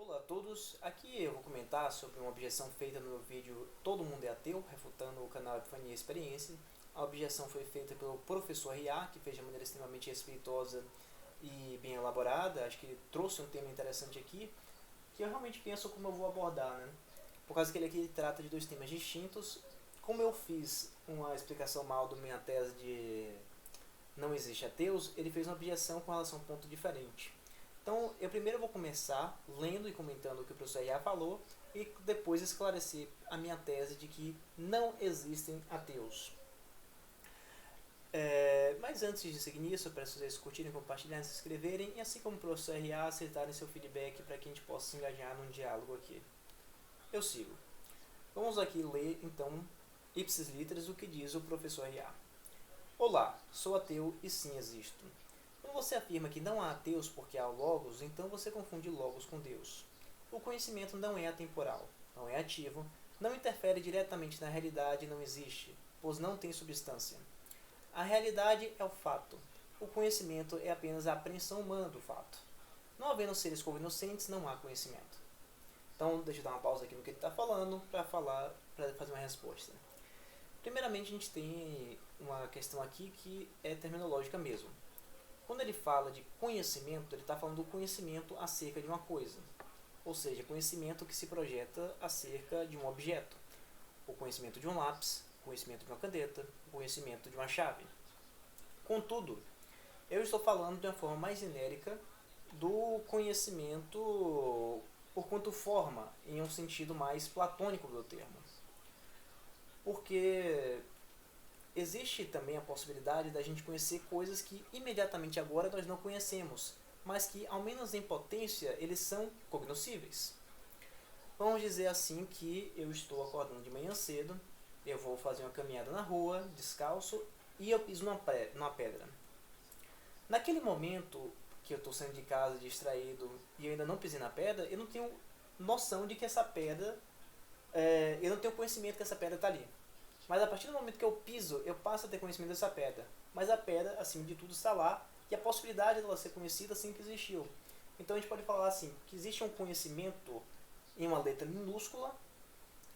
Olá a todos, aqui eu vou comentar sobre uma objeção feita no meu vídeo Todo Mundo é Ateu, refutando o canal Epifania Experiência. A objeção foi feita pelo professor Ria, que fez de maneira extremamente respeitosa e bem elaborada. Acho que ele trouxe um tema interessante aqui, que eu realmente penso como eu vou abordar, né? Por causa que ele aqui trata de dois temas distintos. Como eu fiz uma explicação mal da minha tese de não existe ateus, ele fez uma objeção com relação a um ponto diferente. Então, eu primeiro vou começar lendo e comentando o que o professor Iá falou e depois esclarecer a minha tese de que não existem ateus. Mas antes de seguir nisso, eu peço vocês curtirem, compartilharem, se inscreverem e assim como o professor Iá, aceitarem seu feedback para que a gente possa se engajar num diálogo aqui. Eu sigo. Vamos aqui ler, então, ipsis literis, o que diz o professor Iá. Olá, sou ateu e sim existo. Quando você afirma que não há ateus porque há logos, então você confunde logos com Deus. O conhecimento não é atemporal, não é ativo, não interfere diretamente na realidade e não existe, pois não tem substância. A realidade é o fato. O conhecimento é apenas a apreensão humana do fato. Não havendo seres cognoscentes, não há conhecimento. Então, deixa eu dar uma pausa aqui no que ele está falando para fazer uma resposta. Primeiramente, a gente tem uma questão aqui que é terminológica mesmo. Quando ele fala de conhecimento, ele está falando do conhecimento acerca de uma coisa. Ou seja, conhecimento que se projeta acerca de um objeto. O conhecimento de um lápis, o conhecimento de uma caneta, o conhecimento de uma chave. Contudo, eu estou falando de uma forma mais genérica do conhecimento por quanto forma, em um sentido mais platônico do termo. Porque existe também a possibilidade da gente conhecer coisas que imediatamente agora nós não conhecemos, mas que, ao menos em potência, eles são cognoscíveis. Vamos dizer assim que eu estou acordando de manhã cedo, eu vou fazer uma caminhada na rua, descalço, e eu piso numa pedra. Naquele momento que eu estou saindo de casa distraído e eu ainda não pisei na pedra, eu não tenho noção de que essa pedra, eu não tenho conhecimento que essa pedra está ali. Mas a partir do momento que eu piso, eu passo a ter conhecimento dessa pedra. Mas a pedra, acima de tudo, está lá e a possibilidade dela ser conhecida sempre existiu. Então a gente pode falar assim, que existe um conhecimento em uma letra minúscula,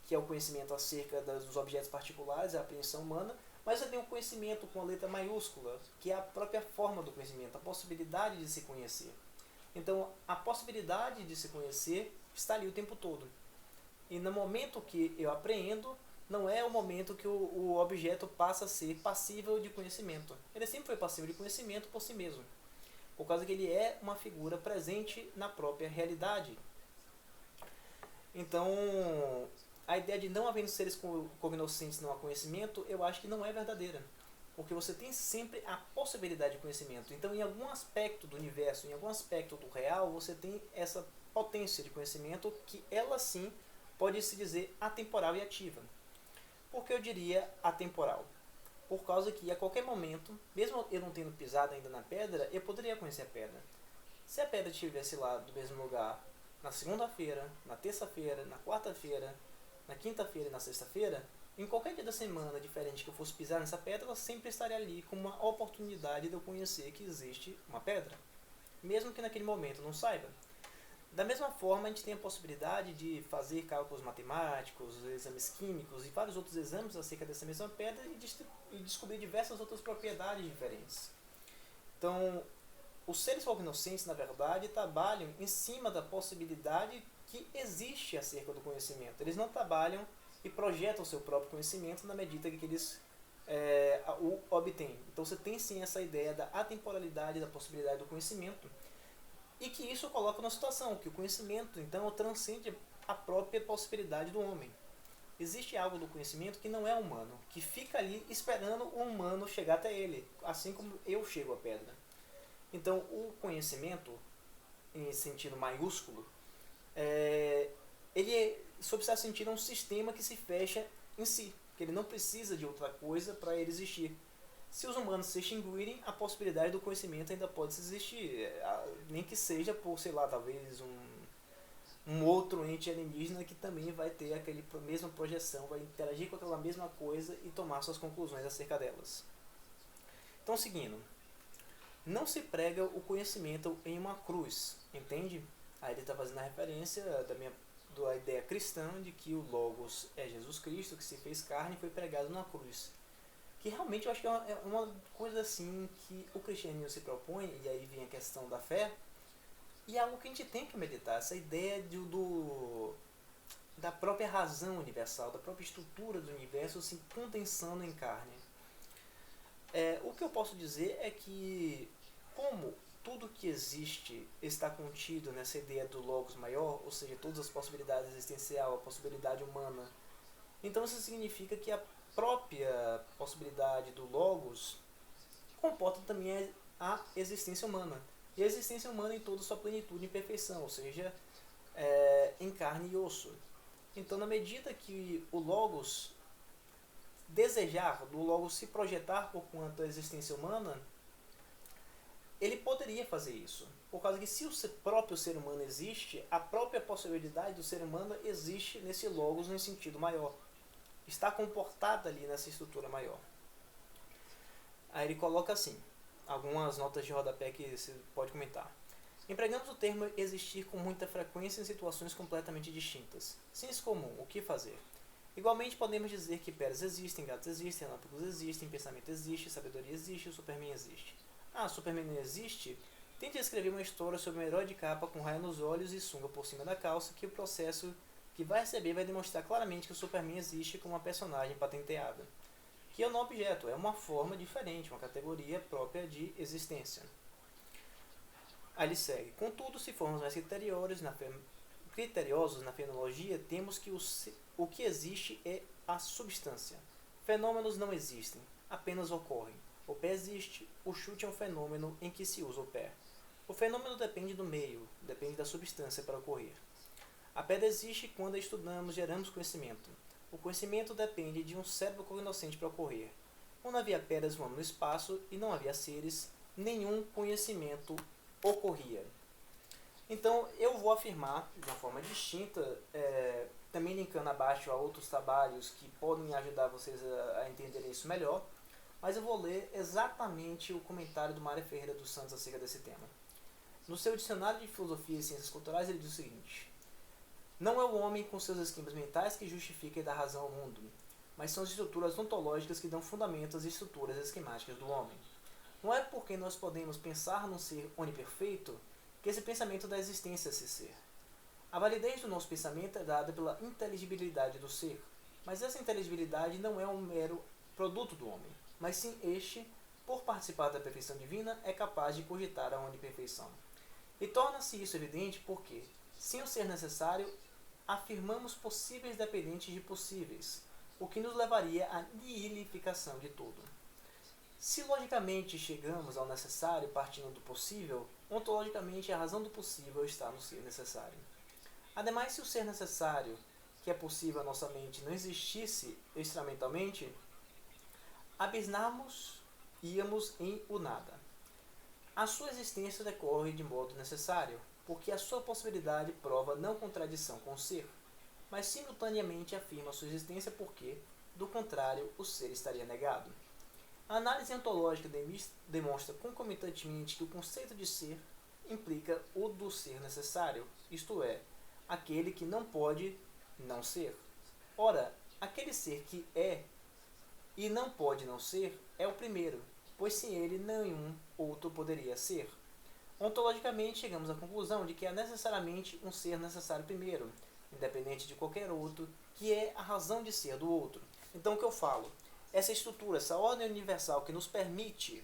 que é o conhecimento acerca dos objetos particulares, a apreensão humana, mas eu tenho um conhecimento com a letra maiúscula, que é a própria forma do conhecimento, a possibilidade de se conhecer. Então a possibilidade de se conhecer está ali o tempo todo. E no momento que eu apreendo, não é o momento que o objeto passa a ser passível de conhecimento. Ele sempre foi passível de conhecimento por si mesmo, por causa que ele é uma figura presente na própria realidade. Então, a ideia de não havendo seres cognoscentes não há conhecimento, eu acho que não é verdadeira. Porque você tem sempre a possibilidade de conhecimento. Então, em algum aspecto do universo, em algum aspecto do real, você tem essa potência de conhecimento que ela sim pode se dizer atemporal e ativa. Por que eu diria atemporal? Por causa que a qualquer momento, mesmo eu não tendo pisado ainda na pedra, eu poderia conhecer a pedra. Se a pedra estivesse lá do mesmo lugar na segunda-feira, na terça-feira, na quarta-feira, na quinta-feira e na sexta-feira, em qualquer dia da semana diferente que eu fosse pisar nessa pedra, ela sempre estaria ali com uma oportunidade de eu conhecer que existe uma pedra, mesmo que naquele momento eu não saiba. Da mesma forma, a gente tem a possibilidade de fazer cálculos matemáticos, exames químicos e vários outros exames acerca dessa mesma pedra e descobrir diversas outras propriedades diferentes. Então, os seres cognoscentes, na verdade, trabalham em cima da possibilidade que existe acerca do conhecimento. Eles não trabalham e projetam o seu próprio conhecimento na medida que eles o obtêm. Então, você tem sim essa ideia da atemporalidade da possibilidade do conhecimento, e que isso coloca numa situação que o conhecimento, então, transcende a própria possibilidade do homem. Existe algo do conhecimento que não é humano, que fica ali esperando o humano chegar até ele, assim como eu chego à pedra. Então, o conhecimento, em sentido maiúsculo, ele, sob certo sentido, é um sistema que se fecha em si, que ele não precisa de outra coisa para ele existir. Se os humanos se extinguirem, a possibilidade do conhecimento ainda pode existir, nem que seja por, sei lá, talvez um outro ente alienígena que também vai ter aquela mesma projeção, vai interagir com aquela mesma coisa e tomar suas conclusões acerca delas. Então, seguindo, não se prega o conhecimento em uma cruz, entende? Aí ele está fazendo a referência da ideia cristã de que o Logos é Jesus Cristo, que se fez carne e foi pregado na cruz. Que realmente eu acho que é uma coisa assim que o cristianismo se propõe, e aí vem a questão da fé, e é algo que a gente tem que meditar, essa ideia da própria razão universal, da própria estrutura do universo se condensando em carne. O que eu posso dizer é que, como tudo que existe está contido nessa ideia do Logos maior, ou seja, todas as possibilidades existenciais, a possibilidade humana, então isso significa que a própria possibilidade do Logos comporta também a existência humana. E a existência humana em toda sua plenitude e perfeição, ou seja, em carne e osso. Então, na medida que o Logos desejar, do Logos se projetar por quanto a existência humana, ele poderia fazer isso. Por causa que se o próprio ser humano existe, a própria possibilidade do ser humano existe nesse Logos no sentido maior. Está comportada ali nessa estrutura maior. Aí ele coloca assim, algumas notas de rodapé que você pode comentar. Empregamos o termo existir com muita frequência em situações completamente distintas. Senso comum, o que fazer? Igualmente podemos dizer que pedras existem, gatos existem, relâmpagos existem, pensamento existe, sabedoria existe, o Superman existe. Superman não existe? Tente escrever uma história sobre um herói de capa com raio nos olhos e sunga por cima da calça, que o processo que vai receber vai demonstrar claramente que o Superman existe como uma personagem patenteada. Que é um objeto, é uma forma diferente, uma categoria própria de existência. Aí ele segue. Contudo, se formos mais criteriosos na fenomenologia, temos que o que existe é a substância. Fenômenos não existem, apenas ocorrem. O pé existe, o chute é um fenômeno em que se usa o pé. O fenômeno depende do meio, depende da substância para ocorrer. A pedra existe quando a estudamos, geramos conhecimento. O conhecimento depende de um cérebro cognoscente para ocorrer. Quando havia pedras voando no espaço e não havia seres, nenhum conhecimento ocorria. Então, eu vou afirmar de uma forma distinta, também linkando abaixo a outros trabalhos que podem ajudar vocês a entenderem isso melhor, mas eu vou ler exatamente o comentário do Mário Ferreira dos Santos acerca desse tema. No seu Dicionário de Filosofia e Ciências Culturais, ele diz o seguinte: não é o homem com seus esquemas mentais que justifica e dá razão ao mundo, mas são as estruturas ontológicas que dão fundamento às estruturas esquemáticas do homem. Não é porque nós podemos pensar num ser oniperfeito que esse pensamento dá existência a esse ser. A validez do nosso pensamento é dada pela inteligibilidade do ser, mas essa inteligibilidade não é um mero produto do homem, mas sim este, por participar da perfeição divina, é capaz de cogitar a oniperfeição. E torna-se isso evidente porque, sem o ser necessário, afirmamos possíveis dependentes de possíveis, o que nos levaria à nihilificação de tudo. Se logicamente chegamos ao necessário partindo do possível, ontologicamente a razão do possível está no ser necessário. Ademais, se o ser necessário, que é possível à nossa mente, não existisse extramentalmente, abismamos, íamos em o nada. A sua existência decorre de modo necessário, porque a sua possibilidade prova não contradição com o ser, mas simultaneamente afirma sua existência porque, do contrário, o ser estaria negado. A análise ontológica demonstra concomitantemente que o conceito de ser implica o do ser necessário, isto é, aquele que não pode não ser. Ora, aquele ser que é e não pode não ser é o primeiro, pois sem ele nenhum outro poderia ser. Ontologicamente, chegamos à conclusão de que é necessariamente um ser necessário primeiro, independente de qualquer outro, que é a razão de ser do outro. Então, o que eu falo? Essa estrutura, essa ordem universal que nos permite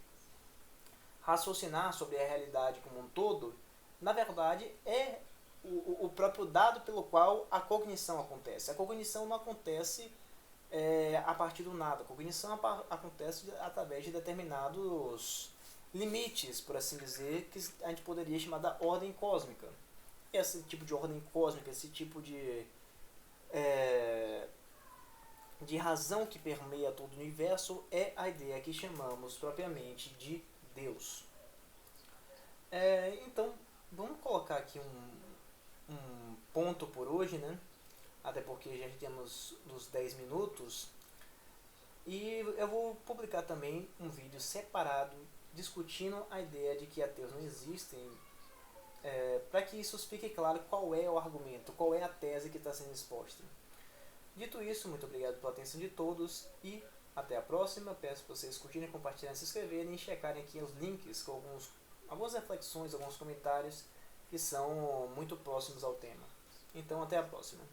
raciocinar sobre a realidade como um todo, na verdade é o próprio dado pelo qual a cognição acontece. A cognição não acontece a partir do nada. A cognição acontece através de determinados limites, por assim dizer, que a gente poderia chamar da ordem cósmica. Esse tipo de ordem cósmica, esse tipo de razão que permeia todo o universo é a ideia que chamamos propriamente de Deus. Então, vamos colocar aqui um ponto por hoje, né? Até porque já temos nos 10 minutos. E eu vou publicar também um vídeo separado discutindo a ideia de que ateus não existem, para que isso fique claro qual é o argumento, qual é a tese que está sendo exposta. Dito isso, muito obrigado pela atenção de todos e até a próxima. Peço para vocês curtirem, compartilharem, se inscreverem e checarem aqui os links com algumas reflexões, alguns comentários que são muito próximos ao tema. Então, até a próxima.